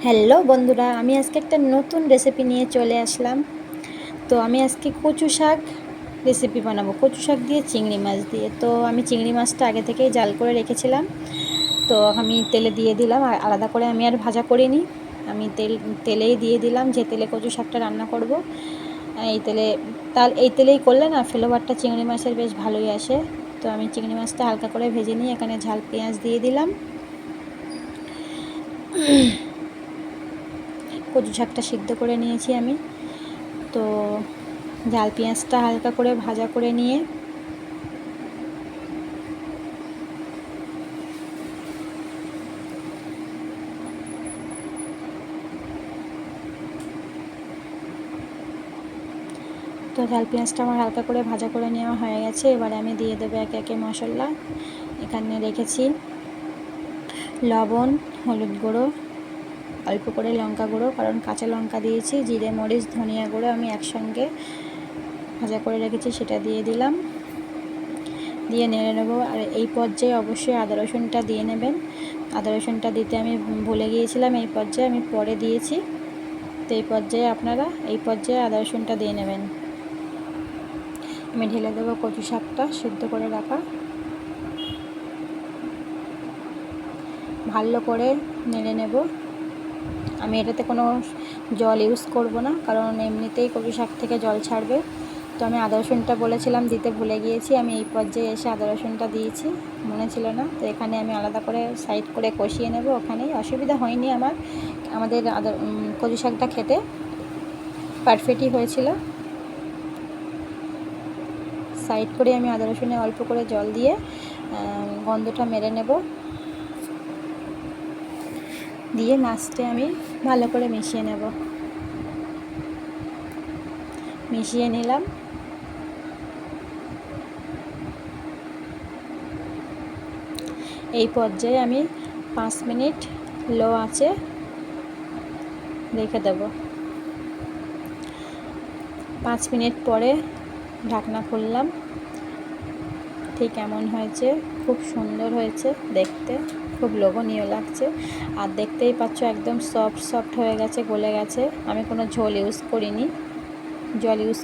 Hello বন্ধুরা, আমি আজকে একটা নতুন রেসিপি নিয়ে চলে আসলাম। তো আমি আজকে কচু শাক রেসিপি বানাবো, কচু শাক দিয়ে চিংড়ি মাছ দিয়ে। তো আমি চিংড়ি মাছটা আগে থেকেই জাল করে রেখেছিলাম। তো আমি তেলে দিয়ে দিলাম, আর আলাদা করে আমি আর ভাজা করিনি। আমি তেলেই দিয়ে দিলাম, যে তেলে কচু শাকটা রান্না করব। এই তেলেই করলে না ফ্লেভারটা চিংড়ি মাছের বেশ ভালোই আসে। তো আমি চিংড়ি মাছটা হালকা করে ভেজে নিয়ে এখানে ঝাল পেঁয়াজ দিয়ে দিলাম। কচু শাকটা সিদ্ধ করে নিয়েছি আমি। তো ঝাল পেঁয়াজটা হালকা করে ভাজা করে নিয়ে ঝাল পেঁয়াজটা আমার হালকা করে ভাজা করে নেওয়া হয়ে গেছে। এবারে আমি দিয়ে দেবো একে একে মশলা। এখানে রেখেছি লবণ, হলুদ গুঁড়ো, অল্প করে লঙ্কা গুঁড়ো, কারণ কাঁচা লঙ্কা দিয়েছি, জিরে মরিচ ধনিয়া গুঁড়ো আমি একসঙ্গে ভাজা করে রেখেছি, সেটা দিয়ে দিলাম। দিয়ে নেড়ে নেবো। আর এই পর্যায়ে অবশ্যই আদা রসুনটা দিয়ে নেবেন। আদা রসুনটা দিতে আমি ভুলে গিয়েছিলাম, এই পর্যায়ে আমি পরে দিয়েছি। তো এই পর্যায়ে আদা রসুনটা দিয়ে নেবেন। আমি ঢেলে দেবো কচু শাকটা সিদ্ধ করে রাখা। ভালো করে নেড়ে নেব। আমি এটাতে কোনো জল ইউজ করব না, কারণ এমনিতেই কচু শাক থেকে জল ছাড়বে। তো আমি আদা রসুনটা বলেছিলাম, দিতে ভুলে গিয়েছি। আমি এই পর্যায়ে এসে আদা রসুনটা দিয়েছি, মনে ছিল না। তো এখানে আমি আলাদা করে সাইড করে কষিয়ে নেব। ওখানেই অসুবিধা হয়নি আমাদের কচু শাকটা খেতে পারফেক্টই হয়েছিল। সাইড করে আমি আদা রসুনে অল্প করে জল দিয়ে গন্ধটা মেরে নেব। দিয়ে লাস্টে আমি ভালো করে মিশিয়ে নেব। মিশিয়ে নিলাম। এই পর্যায়ে আমি 5 মিনিট লো আঁচে রেখে দেব। 5 মিনিট পরে ঢাকনা খুললাম। ঠিক এমন হয়েছে, খুব সুন্দর হয়েছে দেখতে, খুব লোভনীয় লাগছে। আর দেখতেই পাচ্ছ একদম সফট হয়ে গেছে, গলে গেছে। আমি কোনো জল ইউজ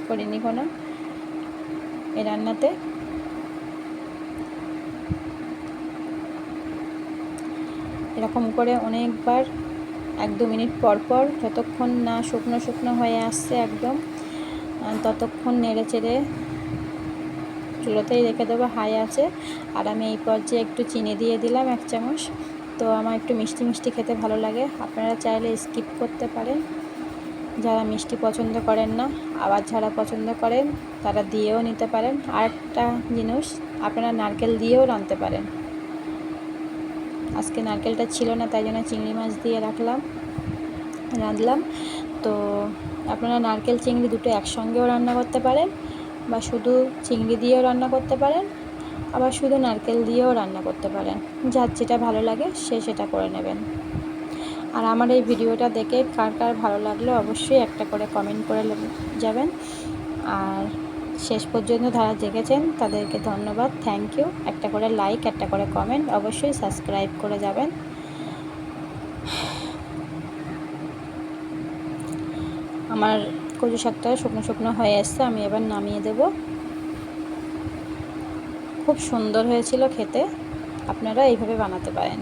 করিনি কোনো এই রান্নাতে। এরকম করে অনেকবার 1-2 মিনিট পর পর, যতক্ষণ না শুকনো হয়ে আসছে একদম, ততক্ষণ নেড়ে চেড়ে চুলোতেই রেখে দেবো হাই আছে। আর আমি এই পর্যায়ে একটু চিনি দিয়ে দিলাম 1 চামচ। তো আমার একটু মিষ্টি খেতে ভালো লাগে, আপনারা চাইলে স্কিপ করতে পারেন, যারা মিষ্টি পছন্দ করেন না। আবার যারা পছন্দ করেন তারা দিয়েও নিতে পারেন। আর একটা জিনিস, আপনারা নারকেল দিয়েও রাঁধতে পারেন। আজকে নারকেলটা ছিল না, তাই জন্য চিংড়ি মাছ দিয়ে রাঁধলাম। তো আপনারা নারকেল চিংড়ি দুটো একসঙ্গেও রান্না করতে পারেন, বা শুধু চিংড়ি দিয়েও রান্না করতে পারেন, আবার শুধু নারকেল দিয়েও রান্না করতে পারেন। যার যেটা ভালো লাগে সে সেটা করে নেবেন। আর আমার এই ভিডিওটা দেখে কার কার ভালো লাগলো অবশ্যই একটা করে কমেন্ট করে যাবেন। আর শেষ পর্যন্ত যারা দেখেছেন তাদেরকে ধন্যবাদ, থ্যাংক ইউ। একটা করে লাইক, একটা করে কমেন্ট, অবশ্যই সাবস্ক্রাইব করে যাবেন। আমার কচু শাকটা শুকনো হয়ে এসছে, আমি এবার নামিয়ে দেব। খুব সুন্দর হয়েছিল খেতে, আপনারা এইভাবে বানাতে পারেন।